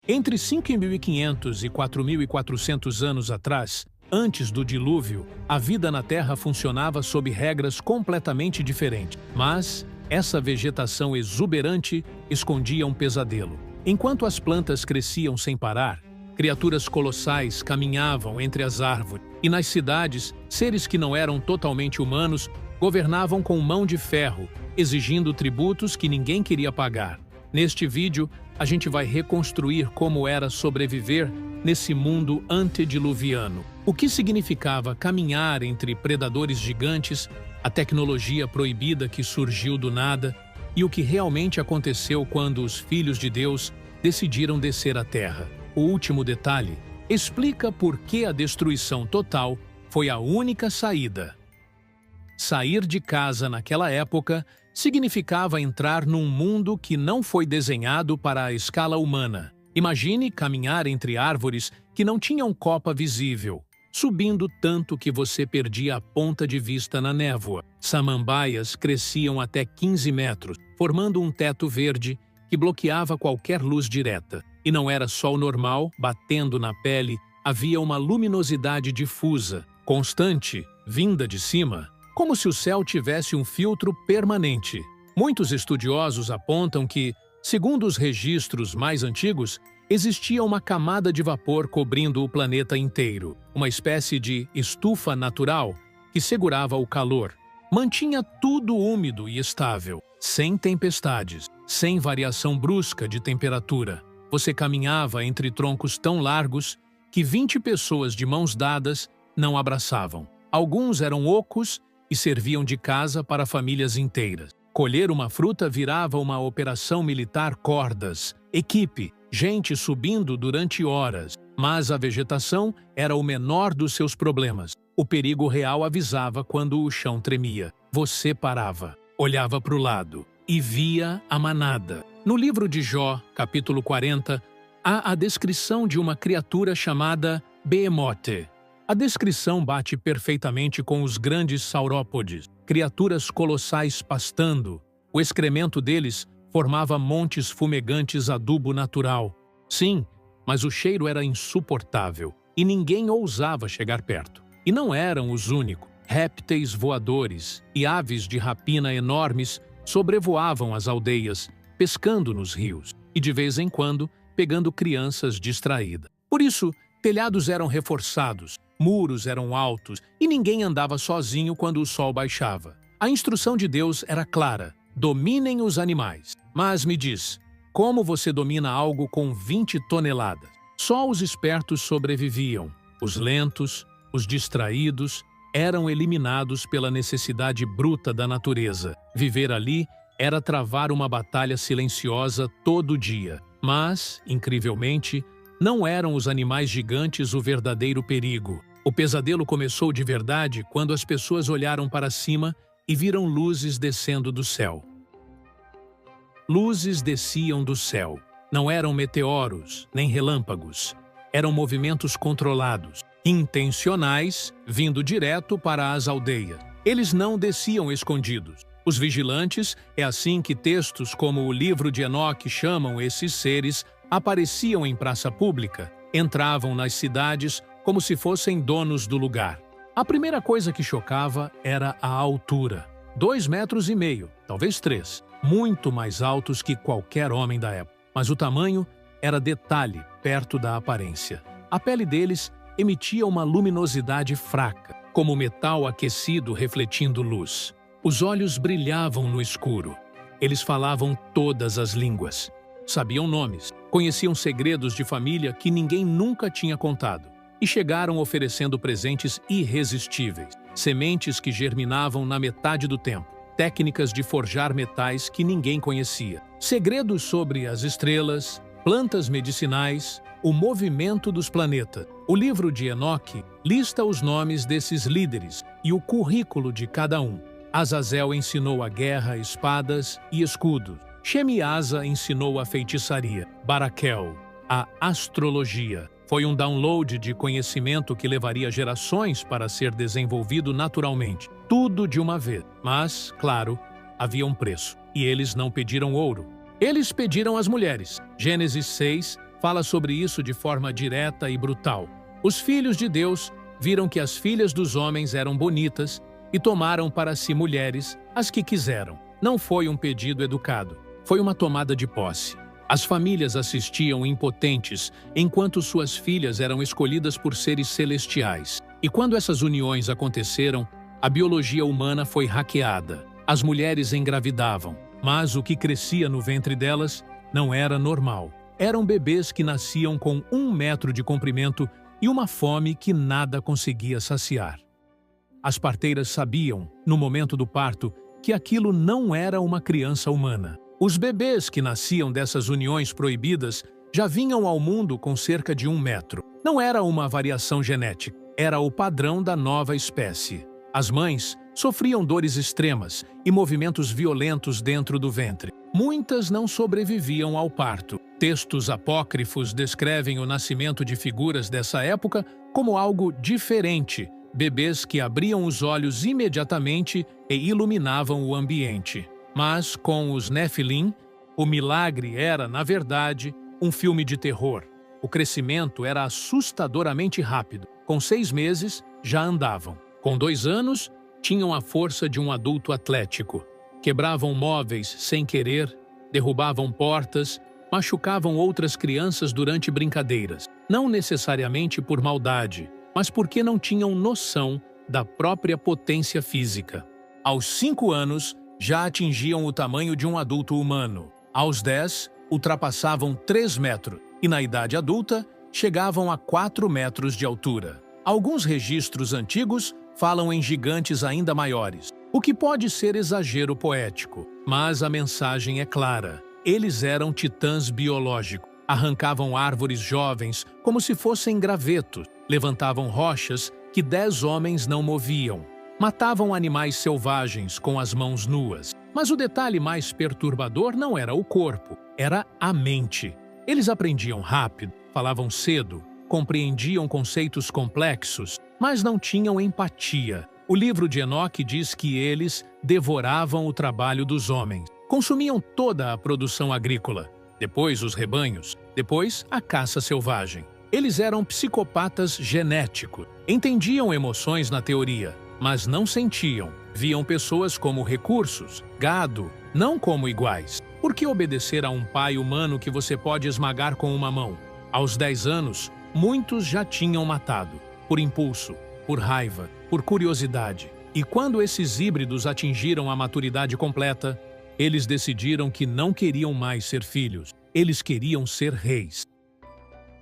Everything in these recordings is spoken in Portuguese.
Entre 5.500 e 4.400 anos atrás, antes do dilúvio, a vida na Terra funcionava sob regras completamente diferentes. Mas essa vegetação exuberante escondia um pesadelo. Enquanto as plantas cresciam sem parar, criaturas colossais caminhavam entre as árvores. E nas cidades, seres que não eram totalmente humanos governavam com mão de ferro, exigindo tributos que ninguém queria pagar. Neste vídeo, a gente vai reconstruir como era sobreviver nesse mundo antediluviano. O que significava caminhar entre predadores gigantes, a tecnologia proibida que surgiu do nada e o que realmente aconteceu quando os filhos de Deus decidiram descer à Terra. O último detalhe explica por que a destruição total foi a única saída. Sair de casa naquela época significava entrar num mundo que não foi desenhado para a escala humana. Imagine caminhar entre árvores que não tinham copa visível, subindo tanto que você perdia a ponta de vista na névoa. Samambaias cresciam até 15 metros, formando um teto verde que bloqueava qualquer luz direta. E não era sol normal, batendo na pele, havia uma luminosidade difusa, constante, vinda de cima, como se o céu tivesse um filtro permanente. Muitos estudiosos apontam que, segundo os registros mais antigos, existia uma camada de vapor cobrindo o planeta inteiro, uma espécie de estufa natural que segurava o calor. Mantinha tudo úmido e estável, sem tempestades, sem variação brusca de temperatura. Você caminhava entre troncos tão largos que 20 pessoas de mãos dadas não abraçavam. Alguns eram ocos e serviam de casa para famílias inteiras. Colher uma fruta virava uma operação militar cordas, equipe, gente subindo durante horas. Mas a vegetação era o menor dos seus problemas. O perigo real avisava quando o chão tremia. Você parava, olhava para o lado e via a manada. No livro de Jó, capítulo 40, há a descrição de uma criatura chamada Behemoth. A descrição bate perfeitamente com os grandes saurópodes, criaturas colossais pastando. O excremento deles formava montes fumegantes adubo natural. Sim, mas o cheiro era insuportável e ninguém ousava chegar perto. E não eram os únicos. Répteis voadores e aves de rapina enormes sobrevoavam as aldeias, pescando nos rios e, de vez em quando, pegando crianças distraídas. Por isso, telhados eram reforçados, muros eram altos e ninguém andava sozinho quando o sol baixava. A instrução de Deus era clara: dominem os animais. Mas me diz, como você domina algo com 20 toneladas? Só os espertos sobreviviam. Os lentos, os distraídos, eram eliminados pela necessidade bruta da natureza. Viver ali era travar uma batalha silenciosa todo dia. Mas, incrivelmente, não eram os animais gigantes o verdadeiro perigo. O pesadelo começou de verdade quando as pessoas olharam para cima e viram luzes descendo do céu. Luzes desciam do céu. Não eram meteoros, nem relâmpagos. Eram movimentos controlados, intencionais, vindo direto para as aldeias. Eles não desciam escondidos. Os vigilantes, é assim que textos como o livro de Enoque chamam esses seres, apareciam em praça pública, entravam nas cidades como se fossem donos do lugar. A primeira coisa que chocava era a altura. 2,5 metros, talvez 3, muito mais altos que qualquer homem da época. Mas o tamanho era detalhe perto da aparência. A pele deles emitia uma luminosidade fraca, como metal aquecido refletindo luz. Os olhos brilhavam no escuro. Eles falavam todas as línguas. Sabiam nomes, conheciam segredos de família que ninguém nunca tinha contado. E chegaram oferecendo presentes irresistíveis, sementes que germinavam na metade do tempo, técnicas de forjar metais que ninguém conhecia, segredos sobre as estrelas, plantas medicinais, o movimento dos planetas. O livro de Enoque lista os nomes desses líderes e o currículo de cada um. Azazel ensinou a guerra, espadas e escudos. Shemiasa ensinou a feitiçaria. Baraquel, a astrologia. Foi um download de conhecimento que levaria gerações para ser desenvolvido naturalmente. Tudo de uma vez. Mas, claro, havia um preço. E eles não pediram ouro. Eles pediram as mulheres. Gênesis 6, fala sobre isso de forma direta e brutal. Os filhos de Deus viram que as filhas dos homens eram bonitas e tomaram para si mulheres, as que quiseram. Não foi um pedido educado, foi uma tomada de posse. As famílias assistiam impotentes enquanto suas filhas eram escolhidas por seres celestiais. E quando essas uniões aconteceram, a biologia humana foi hackeada. As mulheres engravidavam, mas o que crescia no ventre delas não era normal. Eram bebês que nasciam com 1 metro de comprimento e uma fome que nada conseguia saciar. As parteiras sabiam, no momento do parto, que aquilo não era uma criança humana. Os bebês que nasciam dessas uniões proibidas já vinham ao mundo com cerca de 1 metro. Não era uma variação genética, era o padrão da nova espécie. As mães sofriam dores extremas e movimentos violentos dentro do ventre. Muitas não sobreviviam ao parto. Textos apócrifos descrevem o nascimento de figuras dessa época como algo diferente, bebês que abriam os olhos imediatamente e iluminavam o ambiente. Mas, com os Nefilim, o milagre era, na verdade, um filme de terror. O crescimento era assustadoramente rápido. Com 6 meses, já andavam. Com 2 anos, tinham a força de um adulto atlético. Quebravam móveis sem querer, derrubavam portas, machucavam outras crianças durante brincadeiras. Não necessariamente por maldade, mas porque não tinham noção da própria potência física. Aos 5 anos, já atingiam o tamanho de um adulto humano. Aos 10, ultrapassavam 3 metros e, na idade adulta, chegavam a 4 metros de altura. Alguns registros antigos falam em gigantes ainda maiores, o que pode ser exagero poético, mas a mensagem é clara. Eles eram titãs biológicos. Arrancavam árvores jovens como se fossem gravetos, levantavam rochas que 10 homens não moviam. Matavam animais selvagens com as mãos nuas. Mas o detalhe mais perturbador não era o corpo, era a mente. Eles aprendiam rápido, falavam cedo, compreendiam conceitos complexos, mas não tinham empatia. O livro de Enoque diz que eles devoravam o trabalho dos homens, consumiam toda a produção agrícola, depois os rebanhos, depois a caça selvagem. Eles eram psicopatas genéticos, entendiam emoções na teoria, mas não sentiam. Viam pessoas como recursos, gado, não como iguais. Por que obedecer a um pai humano que você pode esmagar com uma mão? Aos 10 anos, muitos já tinham matado, por impulso, por raiva, por curiosidade. E quando esses híbridos atingiram a maturidade completa, eles decidiram que não queriam mais ser filhos, eles queriam ser reis.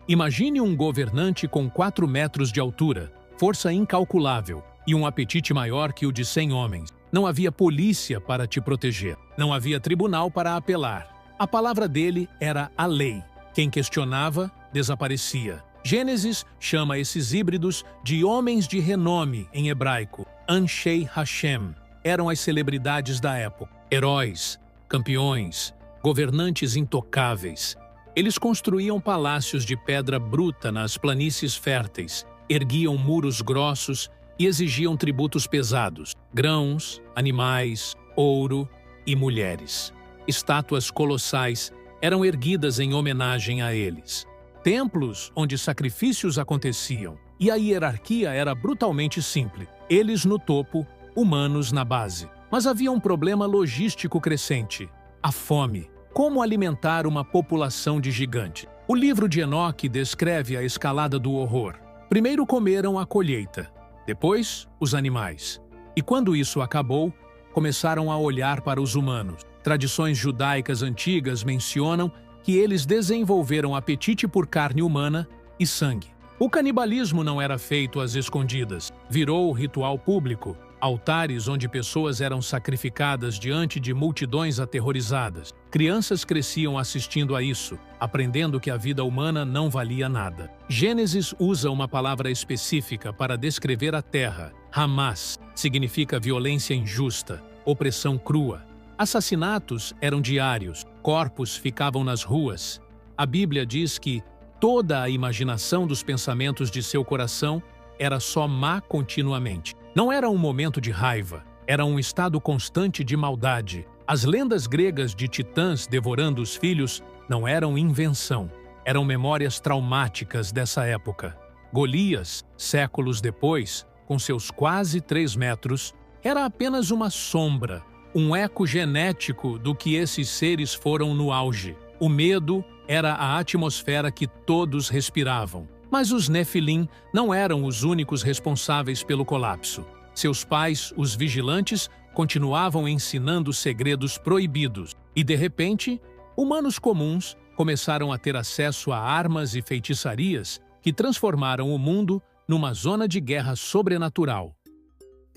Imagine um governante com 4 metros de altura, força incalculável, e um apetite maior que o de 100 homens. Não havia polícia para te proteger. Não havia tribunal para apelar. A palavra dele era a lei. Quem questionava, desaparecia. Gênesis chama esses híbridos de homens de renome em hebraico. Anshei Hashem. Eram as celebridades da época. Heróis, campeões, governantes intocáveis. Eles construíam palácios de pedra bruta nas planícies férteis, erguiam muros grossos e exigiam tributos pesados, grãos, animais, ouro e mulheres. Estátuas colossais eram erguidas em homenagem a eles. Templos onde sacrifícios aconteciam, e a hierarquia era brutalmente simples. Eles no topo, humanos na base. Mas havia um problema logístico crescente: a fome. Como alimentar uma população de gigantes? O livro de Enoque descreve a escalada do horror. Primeiro comeram a colheita, depois os animais. E quando isso acabou, começaram a olhar para os humanos. Tradições judaicas antigas mencionam que eles desenvolveram apetite por carne humana e sangue. O canibalismo não era feito às escondidas, virou ritual público, altares onde pessoas eram sacrificadas diante de multidões aterrorizadas. Crianças cresciam assistindo a isso, aprendendo que a vida humana não valia nada. Gênesis usa uma palavra específica para descrever a terra. Hamas significa violência injusta, opressão crua. Assassinatos eram diários, corpos ficavam nas ruas. A Bíblia diz que toda a imaginação dos pensamentos de seu coração era só má continuamente. Não era um momento de raiva, era um estado constante de maldade. As lendas gregas de titãs devorando os filhos não eram invenção. Eram memórias traumáticas dessa época. Golias, séculos depois, com seus quase 3 metros, era apenas uma sombra, um eco genético do que esses seres foram no auge. O medo era a atmosfera que todos respiravam. Mas os Nefilim não eram os únicos responsáveis pelo colapso. Seus pais, os vigilantes, continuavam ensinando segredos proibidos. E, de repente, humanos comuns começaram a ter acesso a armas e feitiçarias que transformaram o mundo numa zona de guerra sobrenatural.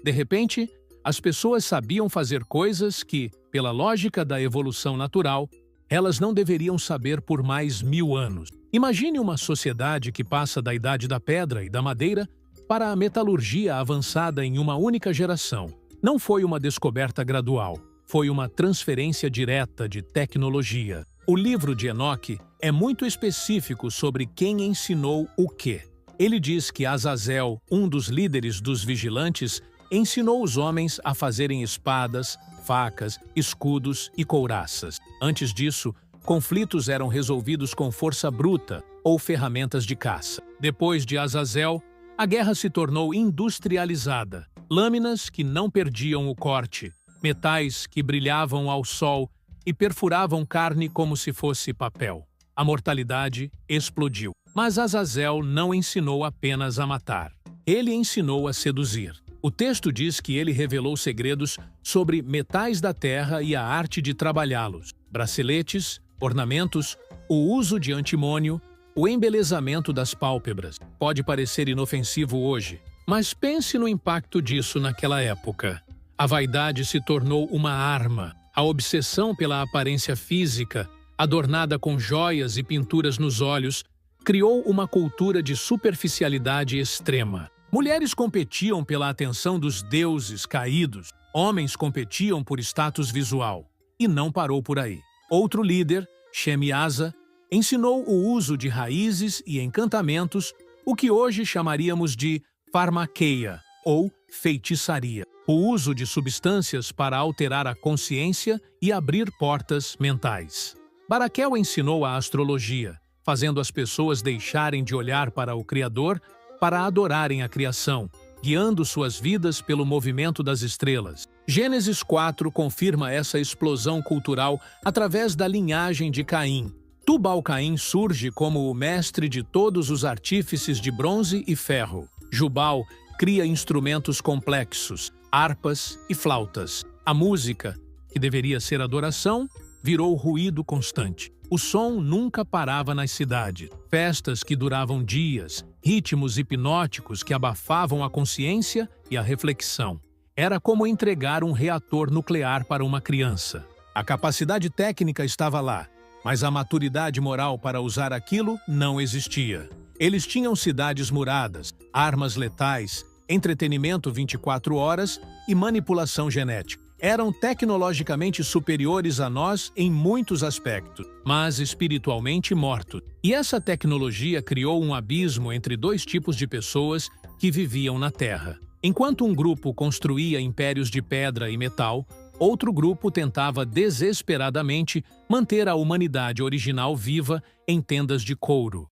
De repente, as pessoas sabiam fazer coisas que, pela lógica da evolução natural, elas não deveriam saber por mais 1000 anos. Imagine uma sociedade que passa da idade da pedra e da madeira para a metalurgia avançada em uma única geração. Não foi uma descoberta gradual, foi uma transferência direta de tecnologia. O livro de Enoque é muito específico sobre quem ensinou o quê. Ele diz que Azazel, um dos líderes dos vigilantes, ensinou os homens a fazerem espadas, facas, escudos e couraças. Antes disso, conflitos eram resolvidos com força bruta ou ferramentas de caça. Depois de Azazel, a guerra se tornou industrializada. Lâminas que não perdiam o corte, metais que brilhavam ao sol e perfuravam carne como se fosse papel. A mortalidade explodiu. Mas Azazel não ensinou apenas a matar. Ele ensinou a seduzir. O texto diz que ele revelou segredos sobre metais da terra e a arte de trabalhá-los, braceletes, ornamentos, o uso de antimônio, o embelezamento das pálpebras. Pode parecer inofensivo hoje, mas pense no impacto disso naquela época. A vaidade se tornou uma arma. A obsessão pela aparência física, adornada com joias e pinturas nos olhos, criou uma cultura de superficialidade extrema. Mulheres competiam pela atenção dos deuses caídos, homens competiam por status visual. E não parou por aí. Outro líder, Shemiasa, ensinou o uso de raízes e encantamentos, o que hoje chamaríamos de farmaqueia ou feitiçaria. O uso de substâncias para alterar a consciência e abrir portas mentais. Baraquel ensinou a astrologia, fazendo as pessoas deixarem de olhar para o Criador para adorarem a criação, guiando suas vidas pelo movimento das estrelas. Gênesis 4 confirma essa explosão cultural através da linhagem de Caim. Tubal-Caim surge como o mestre de todos os artífices de bronze e ferro. Jubal cria instrumentos complexos, harpas e flautas. A música, que deveria ser adoração, virou ruído constante. O som nunca parava nas cidades. Festas que duravam dias, ritmos hipnóticos que abafavam a consciência e a reflexão. Era como entregar um reator nuclear para uma criança. A capacidade técnica estava lá, mas a maturidade moral para usar aquilo não existia. Eles tinham cidades muradas, armas letais, entretenimento 24 horas e manipulação genética. Eram tecnologicamente superiores a nós em muitos aspectos, mas espiritualmente mortos. E essa tecnologia criou um abismo entre dois tipos de pessoas que viviam na Terra. Enquanto um grupo construía impérios de pedra e metal, outro grupo tentava desesperadamente manter a humanidade original viva em tendas de couro.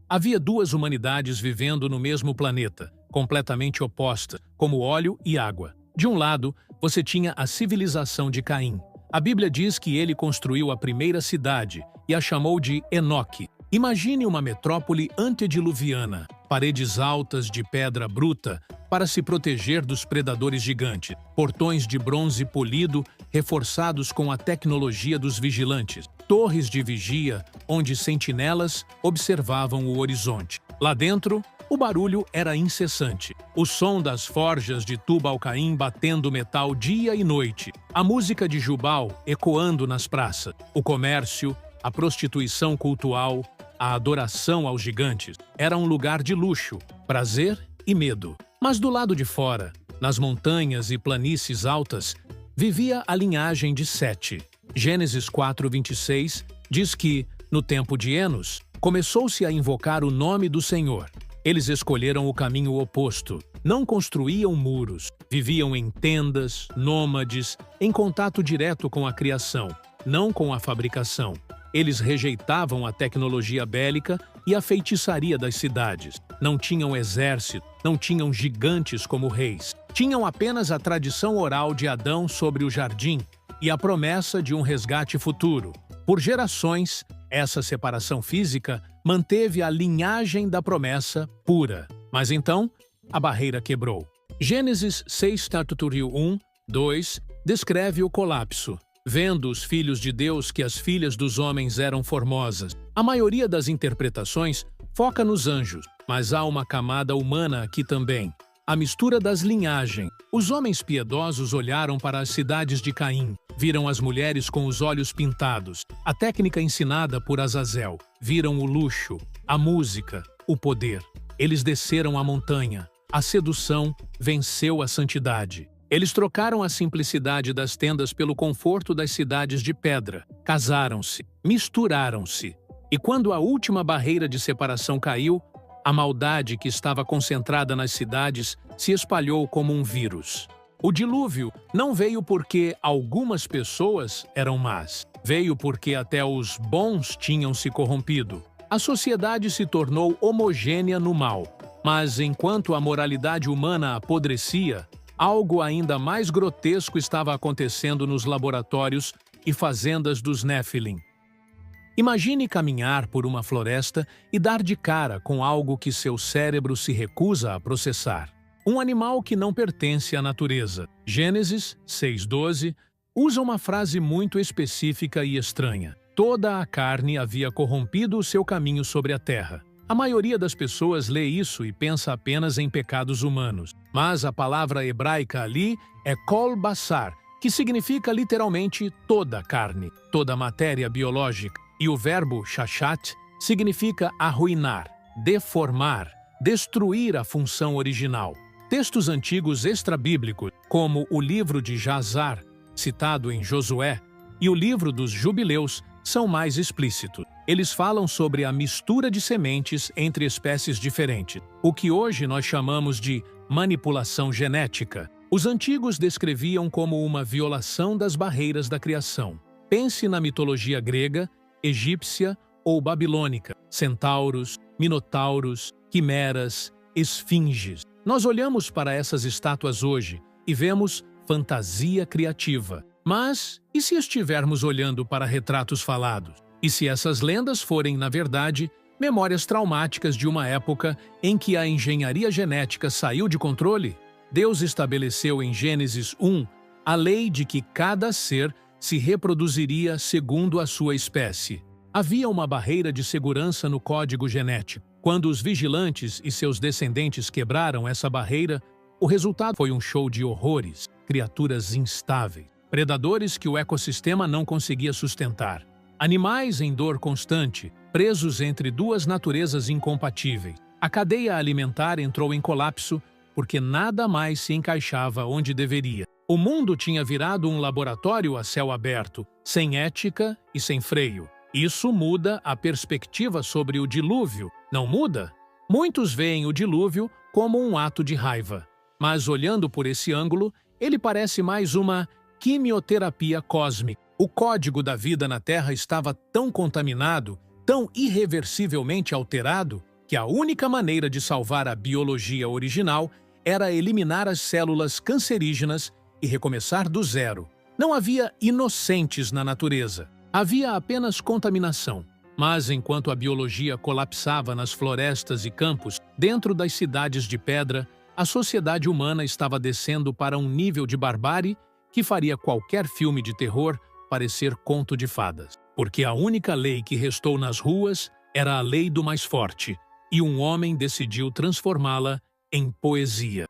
Havia duas humanidades vivendo no mesmo planeta, completamente opostas, como óleo e água. De um lado, você tinha a civilização de Caim. A Bíblia diz que ele construiu a primeira cidade e a chamou de Enoque. Imagine uma metrópole antediluviana, paredes altas de pedra bruta para se proteger dos predadores gigantes, portões de bronze polido reforçados com a tecnologia dos vigilantes, torres de vigia onde sentinelas observavam o horizonte. Lá dentro, o barulho era incessante. O som das forjas de Tubal-Caim batendo metal dia e noite. A música de Jubal ecoando nas praças. O comércio, a prostituição cultual, a adoração aos gigantes. Era um lugar de luxo, prazer e medo. Mas do lado de fora, nas montanhas e planícies altas, vivia a linhagem de Sete. Gênesis 4:26 diz que, no tempo de Enos, começou-se a invocar o nome do Senhor. Eles escolheram o caminho oposto. Não construíam muros. Viviam em tendas, nômades, em contato direto com a criação. não com a fabricação. Eles rejeitavam a tecnologia bélica e a feitiçaria das cidades. Não tinham exército, não tinham gigantes como reis. Tinham apenas a tradição oral de Adão sobre o jardim e a promessa de um resgate futuro. Por gerações, essa separação física manteve a linhagem da promessa pura. Mas então, a barreira quebrou. Gênesis 6:1-2 descreve o colapso. Vendo os filhos de Deus que as filhas dos homens eram formosas. A maioria das interpretações foca nos anjos, mas há uma camada humana aqui também. A mistura das linhagens. Os homens piedosos olharam para as cidades de Caim, viram as mulheres com os olhos pintados, a técnica ensinada por Azazel, viram o luxo, a música, o poder. Eles desceram a montanha. A sedução venceu a santidade. Eles trocaram a simplicidade das tendas pelo conforto das cidades de pedra. Casaram-se, misturaram-se. E quando a última barreira de separação caiu, a maldade que estava concentrada nas cidades se espalhou como um vírus. O dilúvio não veio porque algumas pessoas eram más. Veio porque até os bons tinham se corrompido. A sociedade se tornou homogênea no mal. Mas enquanto a moralidade humana apodrecia, algo ainda mais grotesco estava acontecendo nos laboratórios e fazendas dos Néfilim. Imagine caminhar por uma floresta e dar de cara com algo que seu cérebro se recusa a processar. Um animal que não pertence à natureza. Gênesis 6:12 usa uma frase muito específica e estranha. Toda a carne havia corrompido o seu caminho sobre a terra. A maioria das pessoas lê isso e pensa apenas em pecados humanos. Mas a palavra hebraica ali é kol basar, que significa literalmente toda carne, toda matéria biológica. E o verbo shachat significa arruinar, deformar, destruir a função original. Textos antigos extrabíblicos, como o livro de Jazar, citado em Josué, e o livro dos Jubileus, são mais explícitos. Eles falam sobre a mistura de sementes entre espécies diferentes, o que hoje nós chamamos de manipulação genética. Os antigos descreviam como uma violação das barreiras da criação. Pense na mitologia grega, egípcia ou babilônica, centauros, minotauros, quimeras, esfinges. Nós olhamos para essas estátuas hoje e vemos fantasia criativa. Mas, e se estivermos olhando para retratos falados? E se essas lendas forem, na verdade, memórias traumáticas de uma época em que a engenharia genética saiu de controle? Deus estabeleceu em Gênesis 1 a lei de que cada ser se reproduziria segundo a sua espécie. Havia uma barreira de segurança no código genético. Quando os vigilantes e seus descendentes quebraram essa barreira, o resultado foi um show de horrores, criaturas instáveis, predadores que o ecossistema não conseguia sustentar, animais em dor constante, presos entre duas naturezas incompatíveis. A cadeia alimentar entrou em colapso porque nada mais se encaixava onde deveria. O mundo tinha virado um laboratório a céu aberto, sem ética e sem freio. Isso muda a perspectiva sobre o dilúvio, não muda? Muitos veem o dilúvio como um ato de raiva, mas olhando por esse ângulo, ele parece mais uma quimioterapia cósmica. O código da vida na Terra estava tão contaminado, tão irreversivelmente alterado, que a única maneira de salvar a biologia original era eliminar as células cancerígenas e recomeçar do zero. Não havia inocentes na natureza. Havia apenas contaminação. Mas enquanto a biologia colapsava nas florestas e campos, dentro das cidades de pedra, a sociedade humana estava descendo para um nível de barbárie que faria qualquer filme de terror parecer conto de fadas. Porque a única lei que restou nas ruas era a lei do mais forte, e um homem decidiu transformá-la em poesia.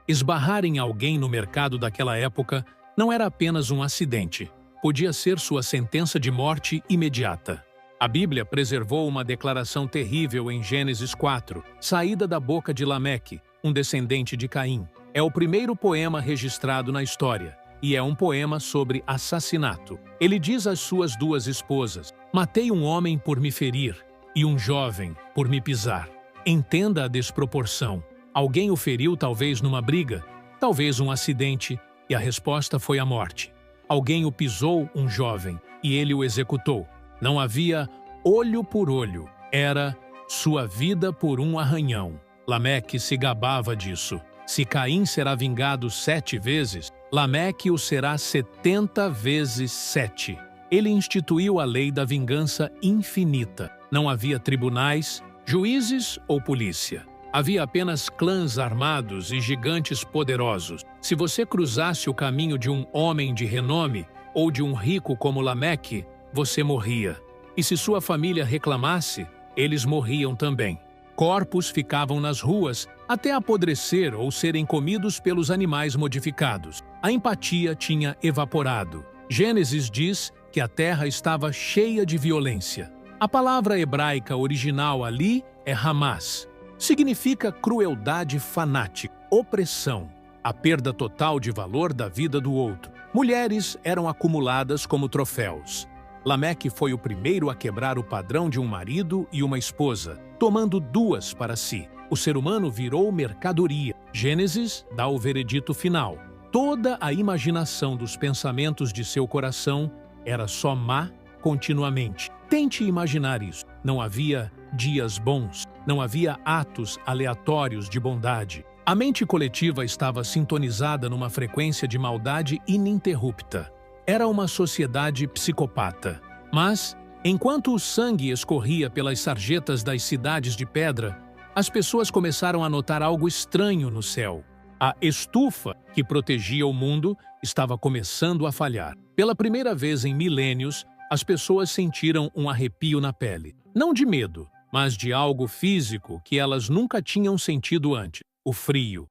Esbarrar em alguém no mercado daquela época não era apenas um acidente. Podia ser sua sentença de morte imediata. A Bíblia preservou uma declaração terrível em Gênesis 4, saída da boca de Lameque, um descendente de Caim. É o primeiro poema registrado na história, e é um poema sobre assassinato. Ele diz às suas duas esposas: "Matei um homem por me ferir, e um jovem por me pisar." Entenda a desproporção. Alguém o feriu talvez numa briga, talvez um acidente, e a resposta foi a morte. alguém o pisou, um jovem, e ele o executou. Não havia olho por olho, era sua vida por um arranhão. Lameque se gabava disso. Se Caim será vingado 7 vezes, Lameque o será 70 vezes 7. Ele instituiu a lei da vingança infinita. Não havia tribunais, juízes ou polícia. Havia apenas clãs armados e gigantes poderosos. Se você cruzasse o caminho de um homem de renome ou de um rico como Lameque, você morria. E se sua família reclamasse, eles morriam também. Corpos ficavam nas ruas até apodrecer ou serem comidos pelos animais modificados. A empatia tinha evaporado. Gênesis diz que a terra estava cheia de violência. A palavra hebraica original ali é Hamas. Significa crueldade fanática, opressão, a perda total de valor da vida do outro. Mulheres eram acumuladas como troféus. Lameque foi o primeiro a quebrar o padrão de um marido e uma esposa, tomando 2 para si. O ser humano virou mercadoria. Gênesis dá o veredito final. Toda a imaginação dos pensamentos de seu coração era só má continuamente. Tente imaginar isso. Não havia dias bons, não havia atos aleatórios de bondade. A mente coletiva estava sintonizada numa frequência de maldade ininterrupta. Era uma sociedade psicopata. Mas, enquanto o sangue escorria pelas sarjetas das cidades de pedra, as pessoas começaram a notar algo estranho no céu. A estufa que protegia o mundo estava começando a falhar. Pela primeira vez em milênios, as pessoas sentiram um arrepio na pele. Não de medo, mas de algo físico que elas nunca tinham sentido antes: o frio.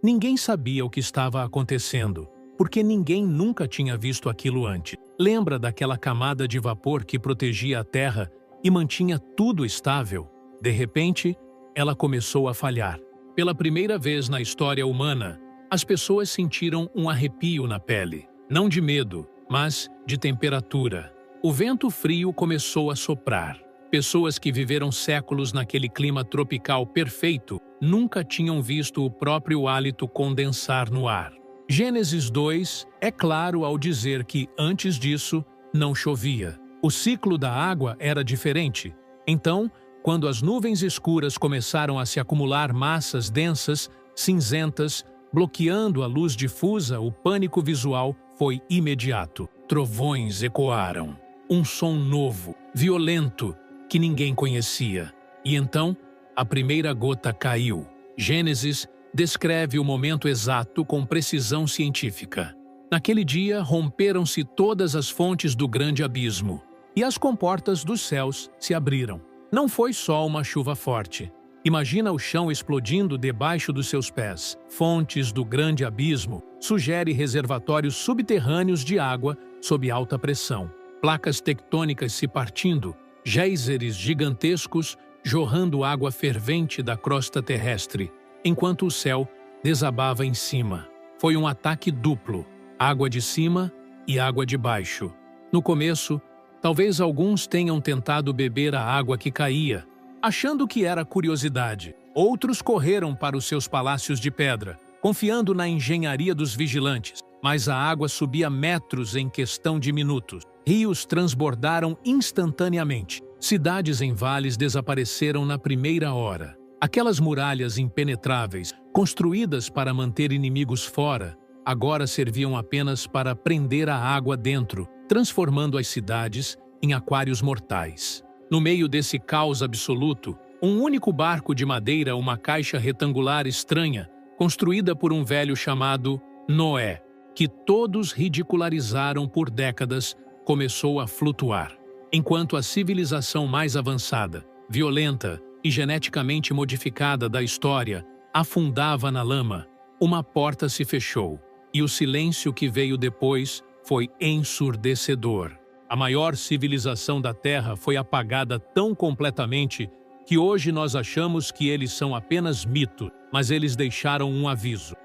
Ninguém sabia o que estava acontecendo, porque ninguém nunca tinha visto aquilo antes. Lembra daquela camada de vapor que protegia a Terra e mantinha tudo estável? De repente, ela começou a falhar. Pela primeira vez na história humana, as pessoas sentiram um arrepio na pele. Não de medo, mas de temperatura. O vento frio começou a soprar. Pessoas que viveram séculos naquele clima tropical perfeito nunca tinham visto o próprio hálito condensar no ar. Gênesis 2 é claro ao dizer que, antes disso, não chovia. O ciclo da água era diferente. Então, quando as nuvens escuras começaram a se acumular massas densas, cinzentas, bloqueando a luz difusa, o pânico visual foi imediato. Trovões ecoaram. Um som novo, violento, que ninguém conhecia. E então, a primeira gota caiu. Gênesis descreve o momento exato com precisão científica. Naquele dia, romperam-se todas as fontes do grande abismo, e as comportas dos céus se abriram. Não foi só uma chuva forte. Imagina o chão explodindo debaixo dos seus pés. Fontes do grande abismo sugere reservatórios subterrâneos de água sob alta pressão. Placas tectônicas se partindo, géiseres gigantescos jorrando água fervente da crosta terrestre, enquanto o céu desabava em cima. Foi um ataque duplo, água de cima e água de baixo. No começo, talvez alguns tenham tentado beber a água que caía, achando que era curiosidade. Outros correram para os seus palácios de pedra, confiando na engenharia dos vigilantes, mas a água subia metros em questão de minutos. Rios transbordaram instantaneamente. Cidades em vales desapareceram na primeira hora. Aquelas muralhas impenetráveis, construídas para manter inimigos fora, agora serviam apenas para prender a água dentro, transformando as cidades em aquários mortais. No meio desse caos absoluto, um único barco de madeira, uma caixa retangular estranha, construída por um velho chamado Noé, que todos ridicularizaram por décadas, começou a flutuar. Enquanto a civilização mais avançada, violenta e geneticamente modificada da história afundava na lama, uma porta se fechou, e o silêncio que veio depois foi ensurdecedor. A maior civilização da Terra foi apagada tão completamente que hoje nós achamos que eles são apenas mitos, mas eles deixaram um aviso.